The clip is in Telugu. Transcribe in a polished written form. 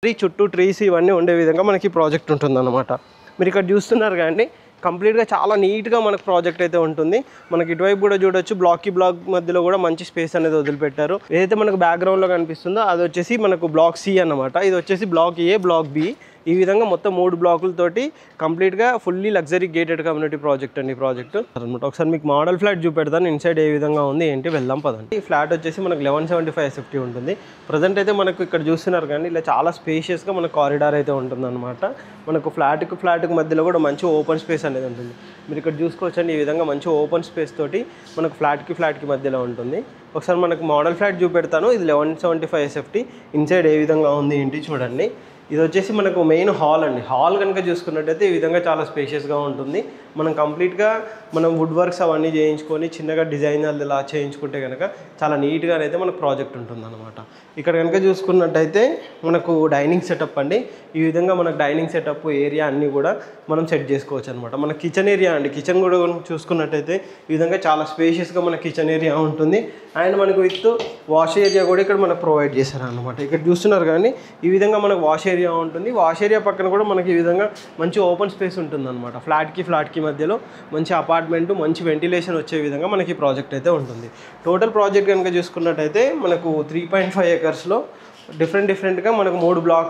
చుట్టూ ట్రీస్ ఇవన్నీ ఉండే విధంగా మనకి ప్రాజెక్ట్ ఉంటుందన్నమాట. మీరు ఇక్కడ చూస్తున్నారు కానీ కంప్లీట్గా చాలా నీట్గా మనకు ప్రాజెక్ట్ అయితే ఉంటుంది. మనకి ఇటువైపు కూడా చూడొచ్చు, బ్లాక్ మధ్యలో కూడా మంచి స్పేస్ అనేది వదిలిపెట్టారు. ఏదైతే మనకు బ్యాక్గ్రౌండ్లో కనిపిస్తుందో అది వచ్చేసి మనకు బ్లాక్ సి అన్నమాట. ఇది వచ్చేసి బ్లాక్ ఏ, బ్లాక్ బి. ఈ విధంగా మొత్తం 3 బ్లాకులతోటి కంప్లీట్గా fully luxury gated community project అండి ఈ ప్రాజెక్ట్ అనమాట. ఒకసారి మీకు మోడల్ ఫ్లాట్ చూపెడతాను, ఇన్సైడ్ ఏ విధంగా ఉంది ఏంటి వెళ్దాం పదండి. ఈ ఫ్లాట్ వచ్చేసి మనకు 1175 SFT ఉంటుంది. ప్రజెంట్ అయితే మనకు ఇక్కడ చూస్తున్నారు కానీ ఇలా చాలా స్పేషియస్గా మనకు కారిడార్ అయితే ఉంటుందన్నమాట. మనకు ఫ్లాట్కి మధ్యలో కూడా మంచి ఓపెన్ స్పేస్ అనేది ఉంటుంది. మీరు ఇక్కడ చూసుకోవచ్చండి, ఈ విధంగా మంచి ఓపెన్ స్పేస్ తోటి మనకు ఫ్లాట్కి మధ్యలో ఉంటుంది. ఒకసారి మనకు మోడల్ ఫ్లాట్ చూపెడతాను. ఇది 1175 SFT. ఇన్సైడ్ ఏ విధంగా ఉంది ఏంటి చూడండి. ఇది వచ్చేసి మనకు మెయిన్ హాల్ అండి. హాల్ కనుక చూసుకున్నట్టయితే ఈ విధంగా చాలా స్పేషియస్గా ఉంటుంది. మనం కంప్లీట్గా వుడ్ వర్క్స్ అవన్నీ చేయించుకొని చిన్నగా డిజైనర్లు ఇలా చేయించుకుంటే కనుక చాలా నీట్గా అయితే మనకు ప్రాజెక్ట్ ఉంటుందన్నమాట. ఇక్కడ కనుక చూసుకున్నట్టయితే మనకు డైనింగ్ సెటప్ అండి. ఈ విధంగా మనకు డైనింగ్ సెటప్ ఏరియా అన్నీ కూడా మనం సెట్ చేసుకోవచ్చు అనమాట. మన కిచెన్ ఏరియా అండి, కిచెన్ కూడా చూసుకున్నట్టయితే ఈ విధంగా చాలా స్పేషియస్గా మన కిచెన్ ఏరియా ఉంటుంది. అండ్ మనకు విత్ వాష్ ఏరియా కూడా ఇక్కడ మనకు ప్రొవైడ్ చేశారు అనమాట. ఇక్కడ చూస్తున్నారు కానీ ఈ విధంగా మనకు వాష్ ఏరియా ఉంటుంది. వాష్ ఏరియా పక్కన కూడా మనకి ఈ విధంగా మంచి ఓపెన్ స్పేస్ ఉంటుంది అనమాట. ఫ్లాట్కి మధ్యలో మంచి అపార్ట్మెంట్, మంచి వెంటిలేషన్ వచ్చే విధంగా మనకి ప్రాజెక్ట్ అయితే ఉంటుంది. టోటల్ ప్రాజెక్ట్ కనుక చూసుకున్నట్టయితే మనకు 3.5 acres డిఫరెంట్గా మనకు 3 బ్లాక్